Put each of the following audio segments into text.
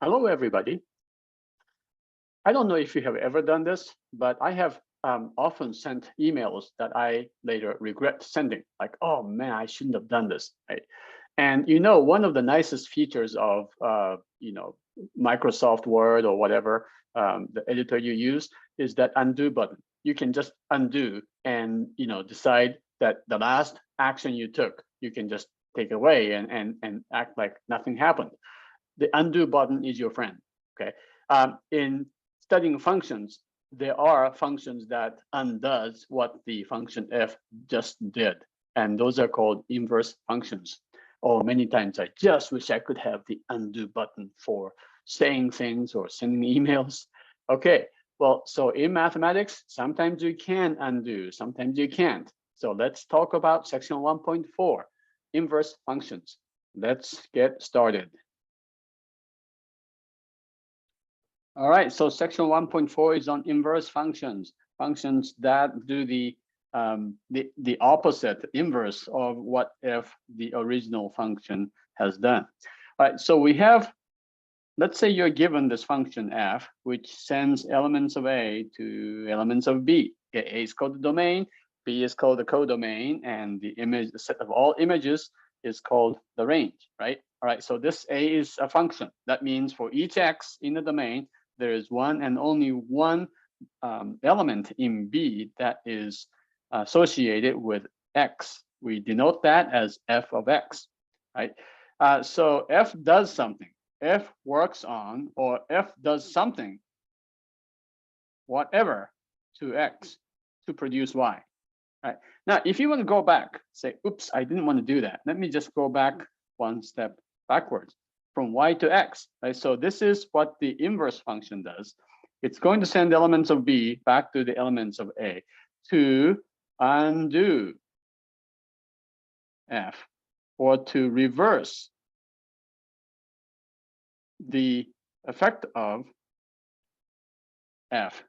Hello, everybody. I don't know if you have ever done this, but I have often sent emails that I later regret sending, like, oh man, I shouldn't have done this, right? And one of the nicest features of Microsoft Word or whatever the editor you use is that undo button. You can just undo and decide that the last action you took, you can just take away and act like nothing happened. The undo button is your friend. Okay. In studying functions, there are functions that undoes what the function f just did, and those are called inverse functions. Or many times I just wish I could have the undo button for saying things or sending emails. Okay, well, so in mathematics, sometimes you can undo, sometimes you can't. So let's talk about section 1.4, inverse functions. Let's get started. All right, so section 1.4 is on inverse functions, functions that do the opposite, inverse of what if the original function has done. All right, so we have, let's say you're given this function f, which sends elements of A to elements of B. Okay, A is called the domain, B is called the codomain, and the image, the set of all images is called the range, right? All right, so this A is a function. That means for each x in the domain, there is one and only one element in B that is associated with x. We denote that as f of x, right? So f does something. F works on, or f does something, whatever, to x to produce y. Right? Now, if you want to go back, say, oops, I didn't want to do that. Let me just go back one step backwards from y to x. Right? So this is what the inverse function does. It's going to send elements of B back to the elements of A to undo f, or to reverse the effect of f.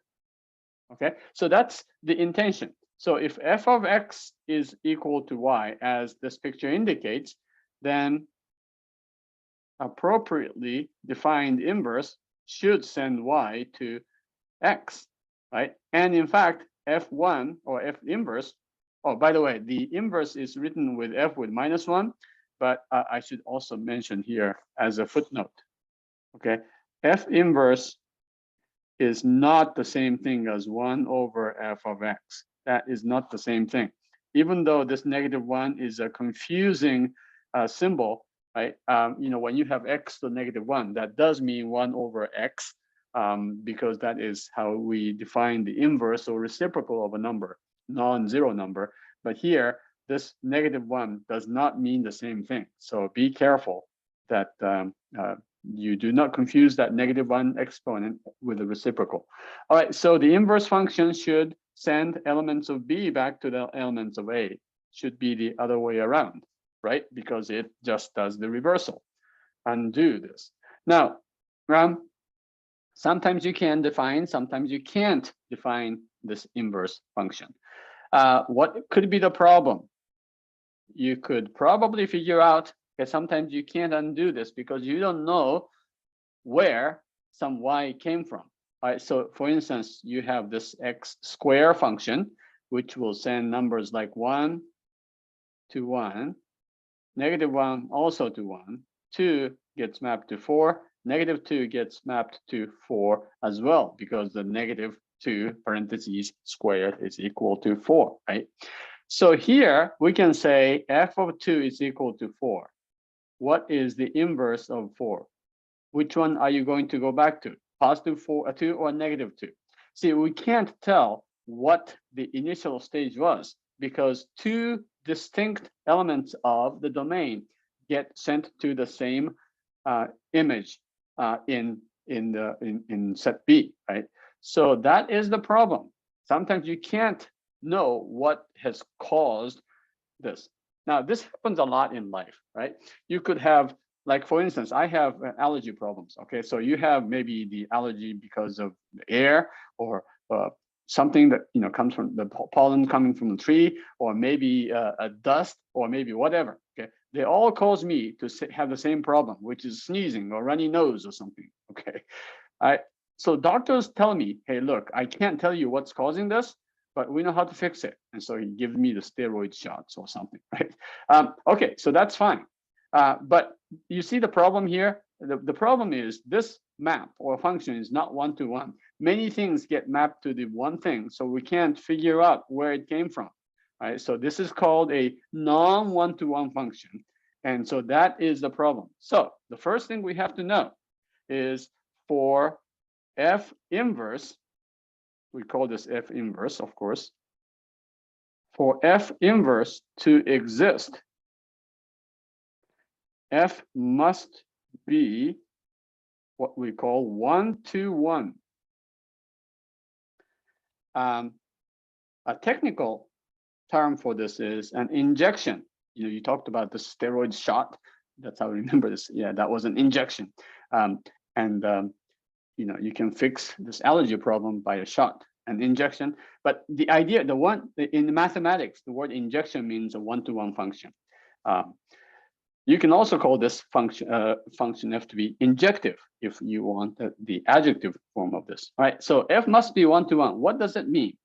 Okay, so that's the intention. So if f of x is equal to y, as this picture indicates, then appropriately defined inverse should send y to x, right? And in fact, f1 or f inverse, oh, by the way, the inverse is written with f with -1, but I should also mention here as a footnote, okay? F inverse is not the same thing as 1 over f of x. That is not the same thing. Even though this -1 is a confusing symbol, right? When you have x to -1, that does mean 1 over x, because that is how we define the inverse or reciprocal of a number, non-zero number. But here, this -1 does not mean the same thing. So be careful that you do not confuse that -1 exponent with the reciprocal. All right, so the inverse function should send elements of B back to the elements of A. Should be the other way around, right? Because it just does the reversal. Undo this. Now, sometimes you can define, sometimes you can't define this inverse function. What could be the problem? You could probably figure out that sometimes you can't undo this because you don't know where some y came from. All right, so for instance, you have this x square function, which will send numbers like 1 to 1, -1 also to 1, 2 gets mapped to 4, -2 gets mapped to 4 as well, because the -2 parentheses squared is equal to 4, right? So here we can say f of 2 is equal to 4. What is the inverse of 4? Which one are you going to go back to? Positive 2 or -2? See, we can't tell what the initial stage was because two distinct elements of the domain get sent to the same image in set B, right? So that is the problem. Sometimes you can't know what has caused this. Now, this happens a lot in life, right? You could have, like, for instance, I have allergy problems. Okay, so you have maybe the allergy because of the air, or something that comes from the pollen coming from the tree, or maybe a dust, or maybe whatever. Okay, they all cause me to have the same problem, which is sneezing or runny nose or something. Okay, so doctors tell me, hey, look, I can't tell you what's causing this, but we know how to fix it. And so he gives me the steroid shots or something, right? Okay, so that's fine. But you see the problem here? The problem is this map or function is not one-to-one. Many things get mapped to the one thing, so we can't figure out where it came from, right? So this is called a non-one-to-one function. And so that is the problem. So the first thing we have to know is for F inverse, we call this F inverse, of course. For F inverse to exist, F must be what we call one-to-one. A technical term for this is an injection. You talked about the steroid shot. That's how I remember this. Yeah, that was an injection. You can fix this allergy problem by a shot, an injection. But the idea, in mathematics, the word injection means a one-to-one function. You can also call this function F to be injective if you want the adjective form of this. All right, so F must be one-to-one. What does it mean?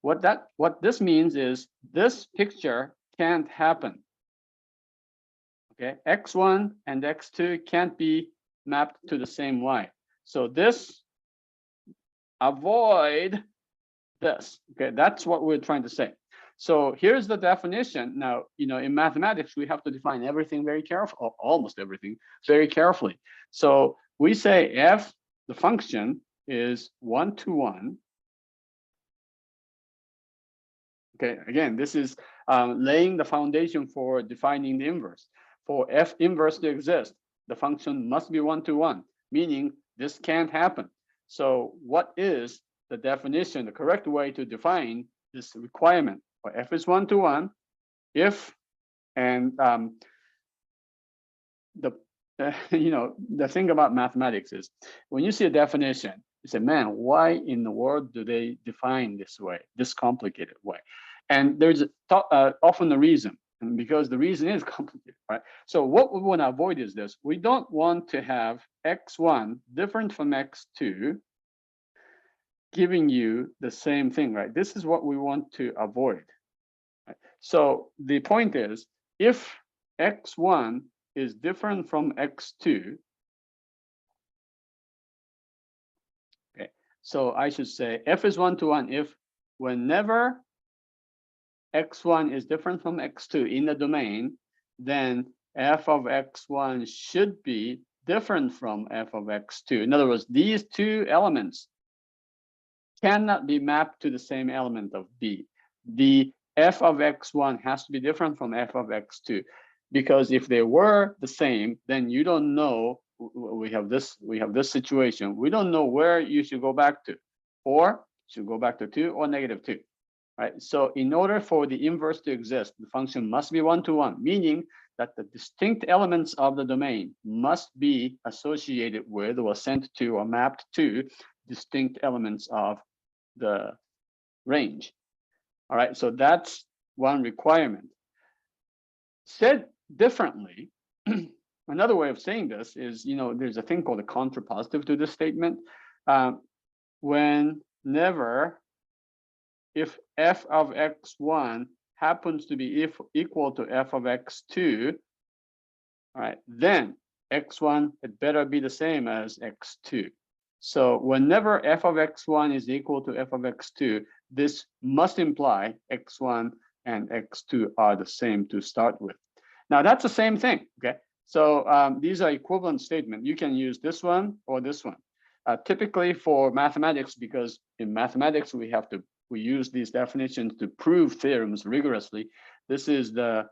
What this means is this picture can't happen. Okay, x1 and x2 can't be mapped to the same y. So this, avoid this. Okay, that's what we're trying to say. So here's the definition. Now, in mathematics, we have to define everything very carefully, or almost everything very carefully. So we say F, the function, is one-to-one. Okay, again, this is laying the foundation for defining the inverse. For F inverse to exist, the function must be one-to-one, meaning this can't happen. So what is the definition, the correct way to define this requirement? For F is one-to-one, if, and the thing about mathematics is when you see a definition, you say, man, why in the world do they define this way, this complicated way? And there's often a reason, and because the reason is complicated, right? So what we want to avoid is this. We don't want to have x1 different from x2 giving you the same thing, right? This is what we want to avoid. Right? So the point is, if x1 is different from x2, okay, so I should say F is one-to-one if whenever x1 is different from x2 in the domain, then f of x1 should be different from f of x2. In other words, these two elements cannot be mapped to the same element of B. The f of x1 has to be different from f of x2, because if they were the same, then you don't know, we have this situation, we don't know where you should go back to, or should go back to 2 or -2. Right? So in order for the inverse to exist, the function must be one-to-one, meaning that the distinct elements of the domain must be associated with or sent to or mapped to distinct elements of the range. All right, so that's one requirement. Said differently, another way of saying this is, there's a thing called a contrapositive to this statement. Whenever, if f of x1 happens to be equal to f of x2, all right, then x1 had better be the same as x2. So whenever f of x1 is equal to f of x2, this must imply x1 and x2 are the same to start with. Now that's the same thing, okay? So these are equivalent statements. You can use this one or this one. Typically for mathematics, because in mathematics we use these definitions to prove theorems rigorously. This is the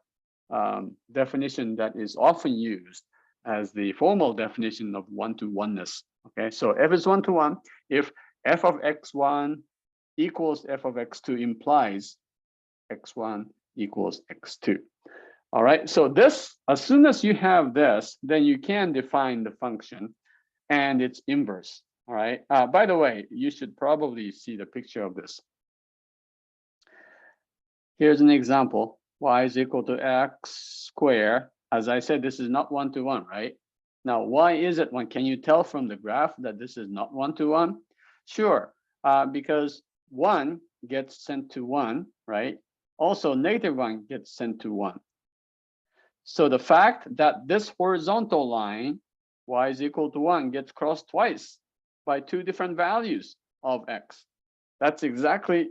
definition that is often used as the formal definition of one-to-oneness. Okay, so f is one-to-one if f of x1 equals f of x2 implies x1 equals x2. All right, so this, as soon as you have this, then you can define the function and its inverse. All right, by the way, you should probably see the picture of this. Here's an example. Y is equal to x squared as I said, this is not one-to-one, right? Now, why is it one? Can you tell from the graph that this is not one-to-one? Sure, because 1 gets sent to 1, right? Also, -1 gets sent to 1. So the fact that this horizontal line, y is equal to 1, gets crossed twice by 2 different values of x. That's exactly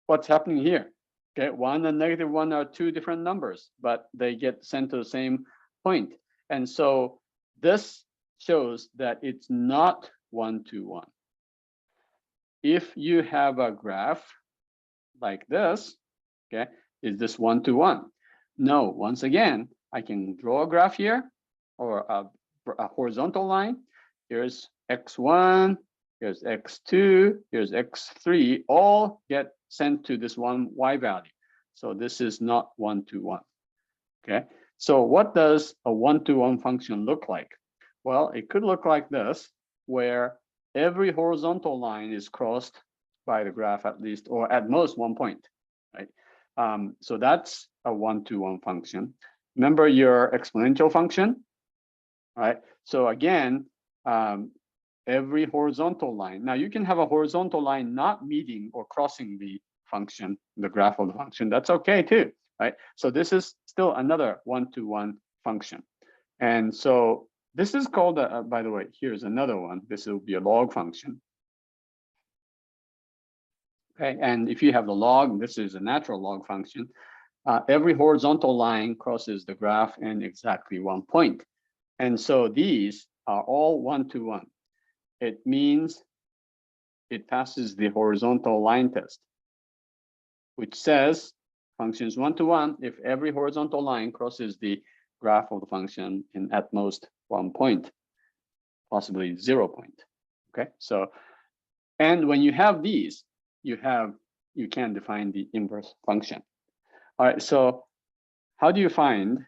what's happening here. Okay, 1 and -1 are 2 different numbers, but they get sent to the same point. And so this shows that it's not one-to-one. If you have a graph like this, okay, is this one-to-one? No, once again, I can draw a graph here or a horizontal line. Here's x1, here's x2, here's x3, all get sent to this one y value. So this is not one-to-one. Okay, so what does a one-to-one function look like? Well, it could look like this, where every horizontal line is crossed by the graph at least, or at most 1 point, right? So that's a one-to-one function. Remember your exponential function, right? So again, every horizontal line. Now you can have a horizontal line not meeting or crossing the function, the graph of the function. That's okay too, right? So this is still another one-to-one function. And so this is called, by the way, here's another one. This will be a log function. Okay, and if you have the log, this is a natural log function. Every horizontal line crosses the graph in exactly 1 point. And so these are all one-to-one. It means it passes the horizontal line test, which says function is one-to-one if every horizontal line crosses the graph of the function in at most 1 point, possibly 0 point. Okay, so, and when you have these, you can define the inverse function. All right, so how do you find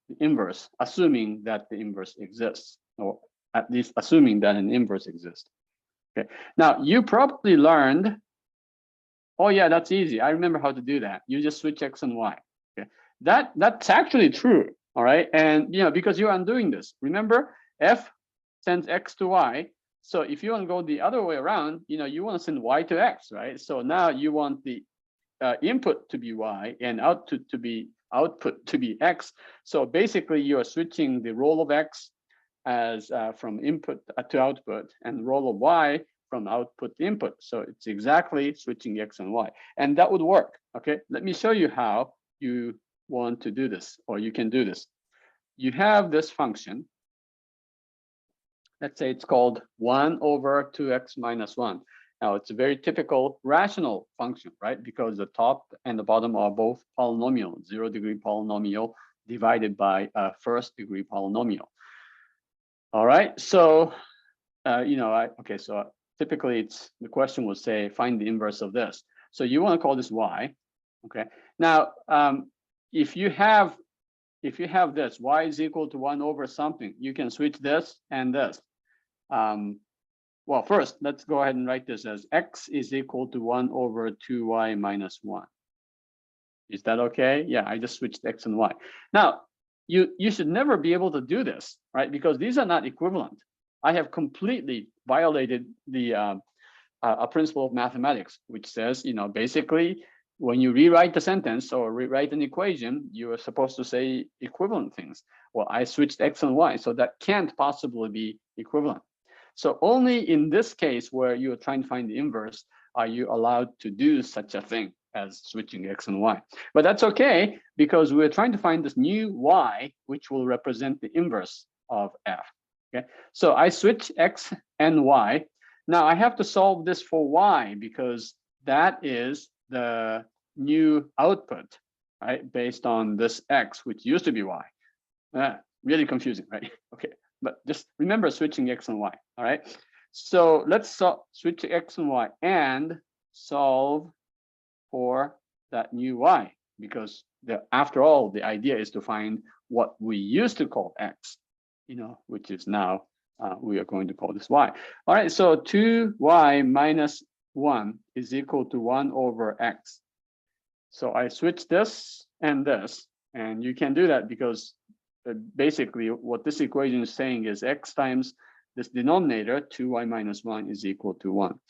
the inverse, assuming that the inverse exists, or at least assuming that an inverse exists? Okay, now you probably learned, oh yeah, that's easy. I remember how to do that. You just switch x and y. Okay, that's actually true. All right, and because you're undoing this. Remember, f sends x to y. So if you want to go the other way around, you want to send y to x, right? So now you want the input to be y and output to be x. So basically, you are switching the role of x as from input to output, and role of y from output to input. So it's exactly switching x and y, and that would work. Okay, let me show you how you want to do this, or you can do this. You have this function. Let's say it's called 1 over 2x minus 1. Now, it's a very typical rational function, right? Because the top and the bottom are both polynomial, 0-degree polynomial divided by a first-degree polynomial. All right, so, okay, so typically the question would say, find the inverse of this. So you want to call this y, okay? Now, if you have this, y is equal to 1 over something, you can switch this and this. Well, first, let's go ahead and write this as x is equal to 1 over 2y minus 1. Is that okay? Yeah, I just switched x and y. Now, you should never be able to do this, right? Because these are not equivalent. I have completely violated the a principle of mathematics, which says, basically, when you rewrite the sentence or rewrite an equation, you are supposed to say equivalent things. Well, I switched x and y, so that can't possibly be equivalent. So only in this case where you are trying to find the inverse are you allowed to do such a thing as switching x and y. But that's okay, because we're trying to find this new y, which will represent the inverse of f. Okay, so I switch x and y. Now I have to solve this for y, because that is the new output, right, based on this x, which used to be y. Really confusing, right? Okay, but just remember switching x and y. All right, so let's switch x and y and solve for that new y, because after all, the idea is to find what we used to call x, which is now we are going to call this y. All right, so 2y minus 1 is equal to 1 over x. So I switch this and this. And you can do that because basically what this equation is saying is x times this denominator, 2y minus 1, is equal to 1.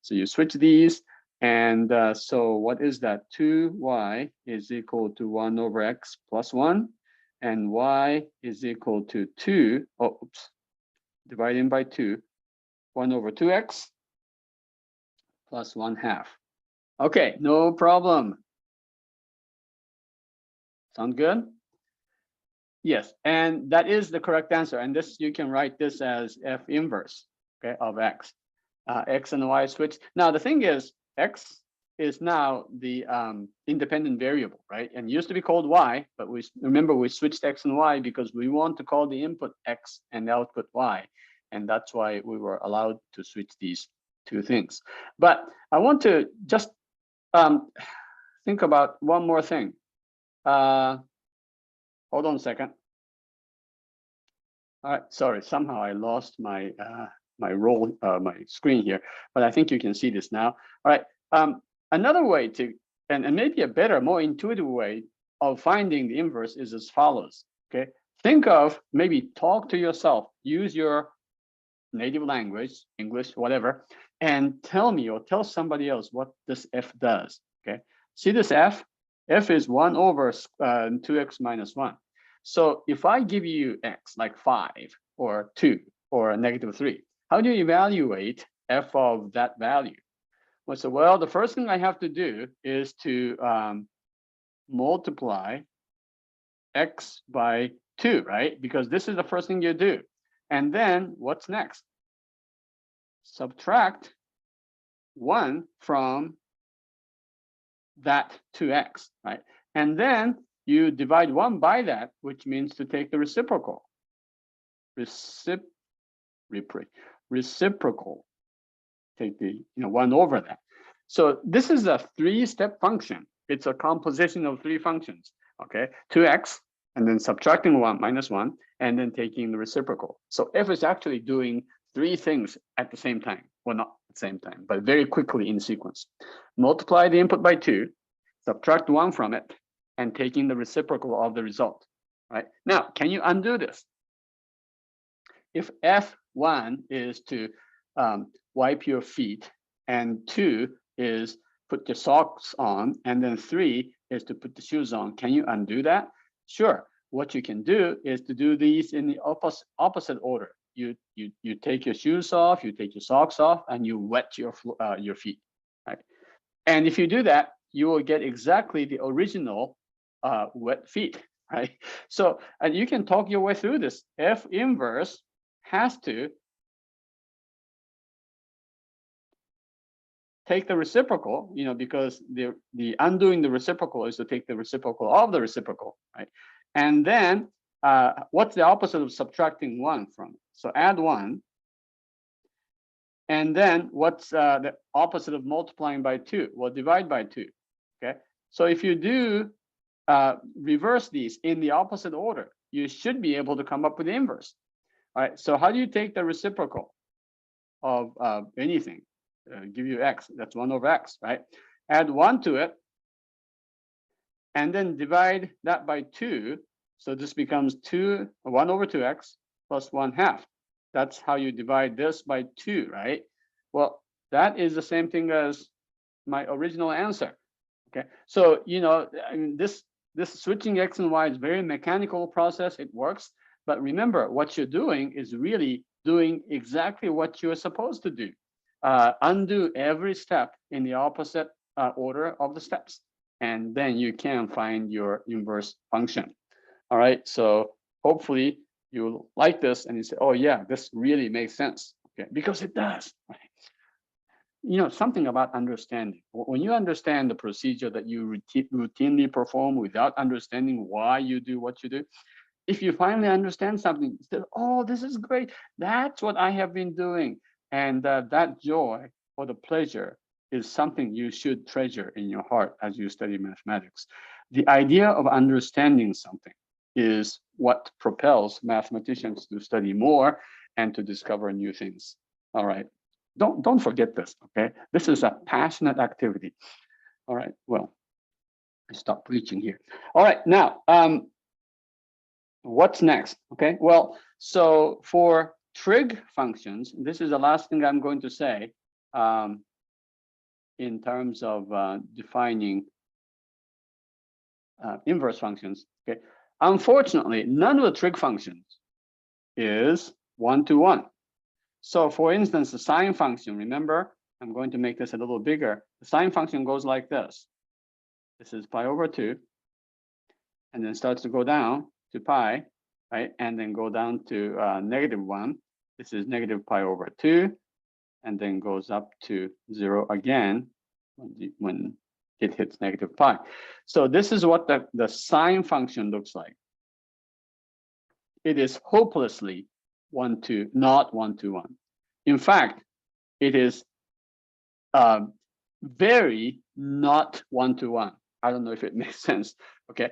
So you switch these, and so what is that? 2y is equal to 1 over x plus 1, and y is equal to 2, dividing by 2, 1 over 2x plus 1/2. Okay, no problem. Sound good? Yes, and that is the correct answer. And this, you can write this as f inverse, okay, of x. X and y switch. Now the thing is, x is now the independent variable, right? And used to be called y, but we remember we switched x and y because we want to call the input x and the output y, and that's why we were allowed to switch these two things. But I want to just think about one more thing. Hold on a second. All right, sorry, somehow I lost my my screen here, but I think you can see this now. All right, another way to, and maybe a better, more intuitive way of finding the inverse is as follows, okay? Think of, maybe talk to yourself, use your native language, English, whatever, and tell me or tell somebody else what this f does, okay? See this f? F is 1 over 2x minus 1. So if I give you x, like 5 or 2 or -3, how do you evaluate f of that value? Well, so, well, the first thing I have to do is to multiply x by 2, right? Because this is the first thing you do. And then what's next? Subtract 1 from that 2x, right? And then you divide 1 by that, which means to take the reciprocal. Reciprocal. Take the 1 over that. So this is a 3-step function. It's a composition of 3 functions. Okay, 2x, and then subtracting 1 minus 1, and then taking the reciprocal. So f is actually doing 3 things at the same time. Well, not at the same time, but very quickly in sequence. Multiply the input by 2, subtract 1 from it, and taking the reciprocal of the result. Right now, can you undo this? If f1 is to wipe your feet, and 2 is put your socks on, and then 3 is to put the shoes on, can you undo that? Sure. What you can do is to do these in the opposite order. You take your shoes off, you take your socks off, and you wet your feet. Right? And if you do that, you will get exactly the original wet feet. Right? So, and you can talk your way through this. F inverse has to take the reciprocal, because the undoing the reciprocal is to take the reciprocal of the reciprocal, right? And then what's the opposite of subtracting 1 from it? So add 1. And then what's the opposite of multiplying by 2? Well, divide by 2. Okay. So if you do reverse these in the opposite order, you should be able to come up with the inverse. All right. So how do you take the reciprocal of anything? Give you x, that's 1 over x, right? Add 1 to it, and then divide that by 2. So this becomes 1 over 2x plus 1/2. That's how you divide this by 2, right? Well, that is the same thing as my original answer. Okay, so I mean, this switching x and y is very mechanical process. It works, but remember, what you're doing is really doing exactly what you're supposed to do. Undo every step in the opposite order of the steps, and then you can find your inverse function. All right, so hopefully you like this and you say, oh yeah, this really makes sense. Okay, because it does. Right? Something about understanding. When you understand the procedure that you routinely perform without understanding why you do what you do, if you finally understand something, you say, oh, this is great. That's what I have been doing. And that joy or the pleasure is something you should treasure in your heart as you study mathematics. The idea of understanding something is what propels mathematicians to study more and to discover new things. All right. Don't forget this, okay? This is a passionate activity. All right, well, stop preaching here. All right, now, what's next? Okay, well, so for trig functions, this is the last thing I'm going to say in terms of defining inverse functions. Okay, unfortunately, none of the trig functions is one-to-one. So for instance, the sine function, remember, I'm going to make this a little bigger. The sine function goes like this. This is pi over 2, and then starts to go down to pi, right? And then go down to -1. This is negative pi over 2, and then goes up to 0 again when it hits negative pi. So this is what the sine function looks like. It is hopelessly not one-to-one. In fact, it is very not one-to-one. I don't know if it makes sense. Okay,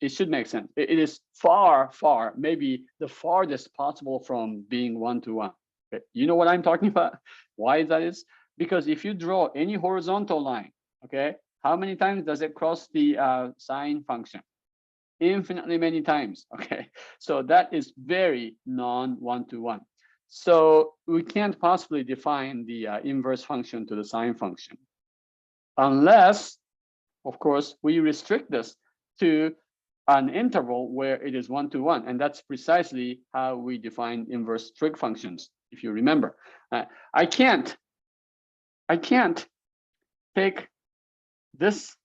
it should make sense. It is far, maybe the farthest possible from being one-to-one. Okay? You know what I'm talking about? Why that is? Because if you draw any horizontal line, okay, how many times does it cross the sine function? Infinitely many times. Okay, so that is very non-one-to-one. So we can't possibly define the inverse function to the sine function unless, of course, we restrict this to an interval where it is one-to-one, and that's precisely how we define inverse trig functions. If you remember, I can't take this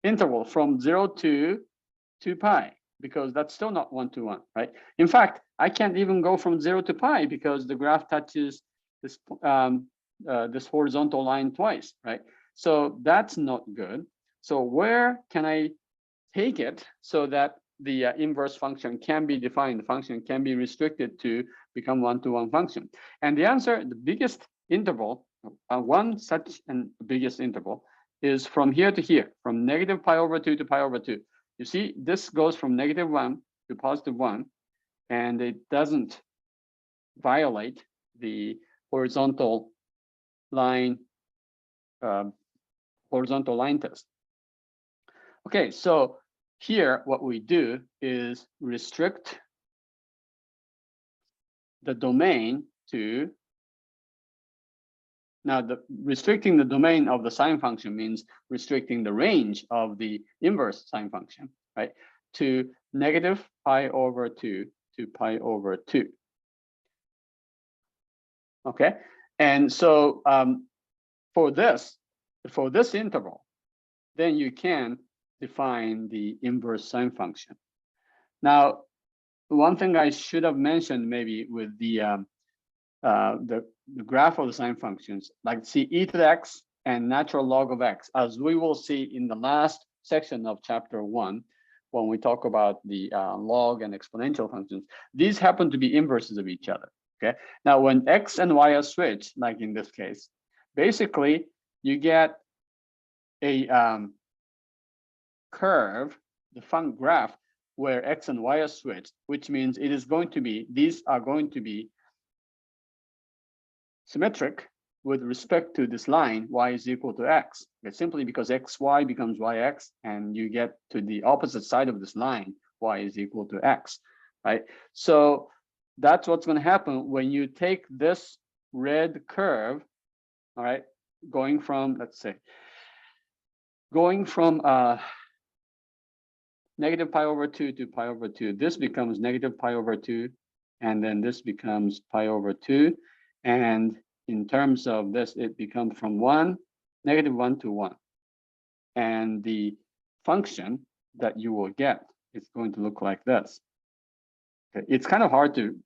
interval from 0 to 2 pi because that's still not one-to-one, right? In fact, I can't even go from 0 to pi because the graph touches this this horizontal line twice, right? So that's not good. So where can I take it so that the inverse function can be defined, the function can be restricted to become one-to-one function? And the answer, the biggest interval, one such and biggest interval is from here to here, from negative pi over 2 to pi over 2. You see, this goes from -1 to +1, and it doesn't violate the horizontal line test. Okay, so here what we do is restrict the domain to. Now, restricting the domain of the sine function means restricting the range of the inverse sine function, right, to negative pi over 2 to pi over 2. Okay, and so for this interval, then you can define the inverse sine function. Now, one thing I should have mentioned maybe with the graph of the sine functions, like see e to the x and natural log of x, as we will see in the last section of chapter 1, when we talk about the log and exponential functions, these happen to be inverses of each other. Okay. Now, when x and y are switched, like in this case, basically you get a curve, the function graph, where x and y are switched, which means it is going to be, these are going to be symmetric with respect to this line, y is equal to x. It's simply because xy becomes yx, and you get to the opposite side of this line, y is equal to x, right? So that's what's going to happen when you take this red curve, all right, going from, let's say, going from negative pi over 2 to pi over 2. This becomes negative pi over 2, and then this becomes pi over 2. And in terms of this, it becomes from negative 1 to 1. And the function that you will get is going to look like this. Okay. It's kind of hard to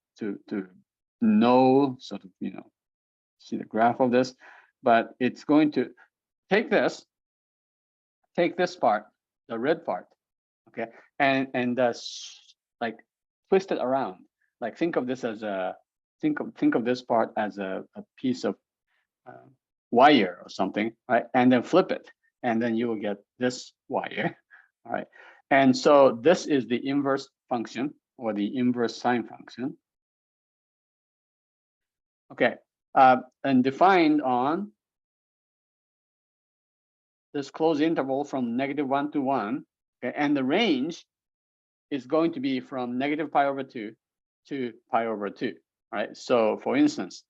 know, sort of, you know, see the graph of this, but it's going to take this part, the red part, okay, and like twist it around. Like think of this as a think of this part as a piece of wire or something, right? And then flip it, and then you will get this wire, all right? And so this is the inverse function, or the inverse sine function. Okay, and defined on this closed interval from -1 to 1, okay, and the range is going to be from -π/2 to π/2, right? So for instance,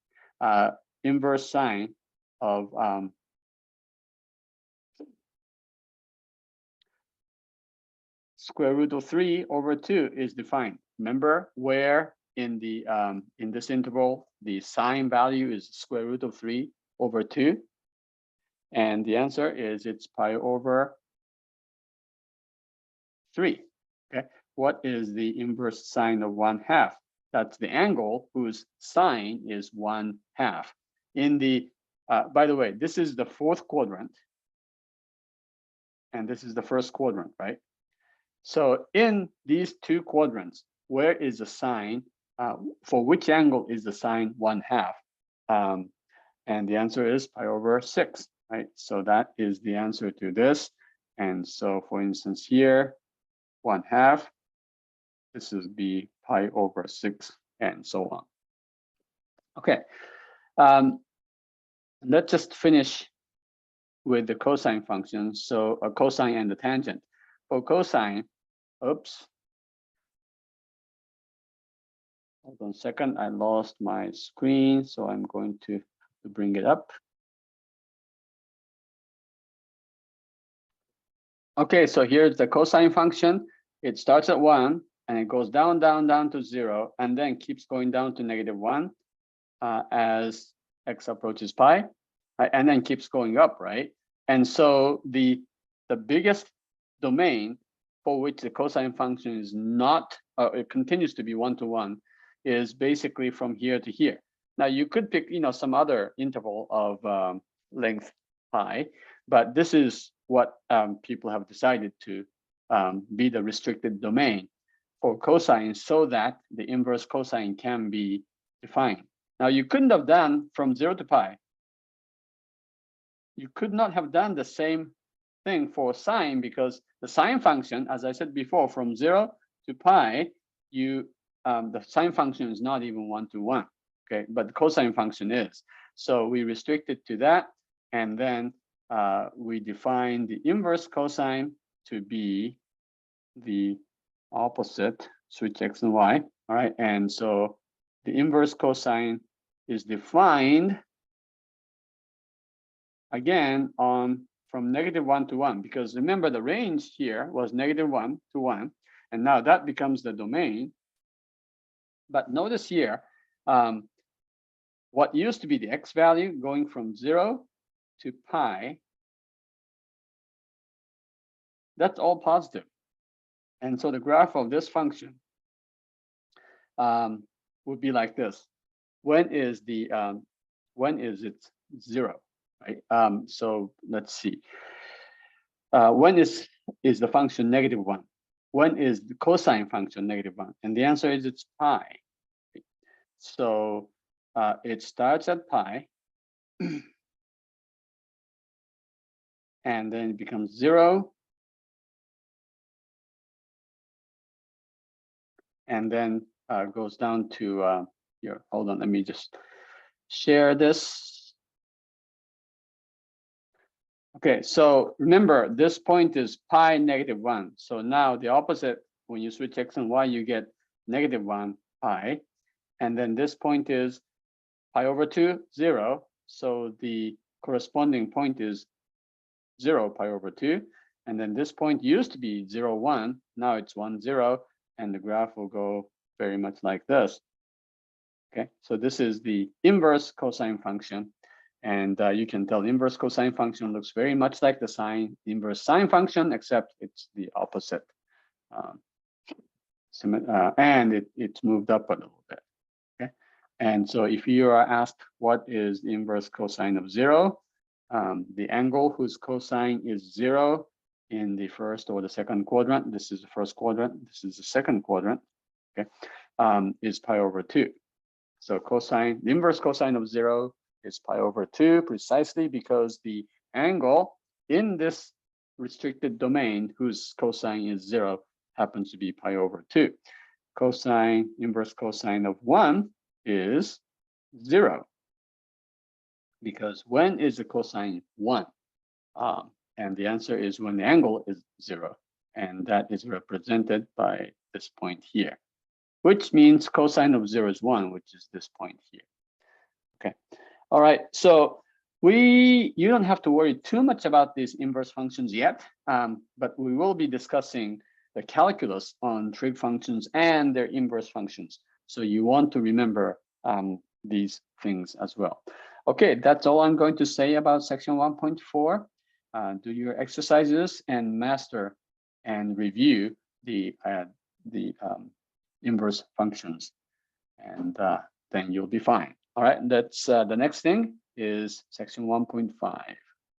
inverse sine of square root of 3/2 is defined. Remember where in the in this interval the sine value is square root of 3/2, and the answer is it's π/3. Okay, what is the inverse sine of 1/2? That's the angle whose sine is 1/2. In the by the way, this is the fourth quadrant, and this is the first quadrant, right? So in these two quadrants, where is the sine? For which angle is the sine 1/2? And the answer is π/6, right? So that is the answer to this. And so, for instance, here, 1/2. This is be π/6, and so on. Okay. Let's just finish with the cosine function. So a cosine and the tangent. For cosine, oops. Hold on a second, I lost my screen, so I'm going to bring it up. Okay, so here's the cosine function. It starts at 1, and it goes down, down, down to 0, and then keeps going down to -1 as x approaches pi, and then keeps going up, right? And so the biggest domain for which the cosine function is not, it continues to be 1-to-1, is basically from here to here. Now you could pick, some other interval of length pi, but this is what people have decided to be the restricted domain for cosine, so that the inverse cosine can be defined. Now you couldn't have done from 0 to pi. You could not have done the same thing for sine, because the sine function, as I said before, from 0 to pi, the sine function is not even 1-to-1, okay? But the cosine function is. So we restrict it to that, and then we define the inverse cosine to be the opposite, switch x and y, all right? And so the inverse cosine is defined again from -1 to 1, because remember the range here was -1 to 1, and now that becomes the domain. But notice here, what used to be the x value going from 0 to pi, that's all positive. And so the graph of this function would be like this. When is it 0, right? So let's see. When is the function -1? When is the cosine function -1? And the answer is it's pi. So it starts at pi, and then it becomes 0, and then goes down to here. Hold on, let me just share this. Okay, so remember this point is pi -1. So now the opposite, when you switch x and y, you get -1 pi, and then this point is pi/2, 0. So the corresponding point is 0 pi/2, and then this point used to be 0, 1. Now it's 1, 0, and the graph will go very much like this. Okay, so this is the inverse cosine function, and you can tell the inverse cosine function looks very much like the inverse sine function, except it's the opposite. And it's moved up a little bit. Okay, and so if you are asked what is the inverse cosine of 0, the angle whose cosine is 0 in the first or the second quadrant, this is the first quadrant, this is the second quadrant, okay, is pi/2. So the inverse cosine of 0 is pi/2, precisely because the angle in this restricted domain whose cosine is 0 happens to be pi/2. Inverse cosine of 1 is 0, because when is the cosine 1? And the answer is when the angle is 0. And that is represented by this point here, which means cosine of 0 is 1, which is this point here. Okay. All right. So you don't have to worry too much about these inverse functions yet, but we will be discussing the calculus on trig functions and their inverse functions. So you want to remember these things as well. Okay, that's all I'm going to say about section 1.4. Do your exercises and master and review the inverse functions, and then you'll be fine. All right, that's the next thing is section 1.5.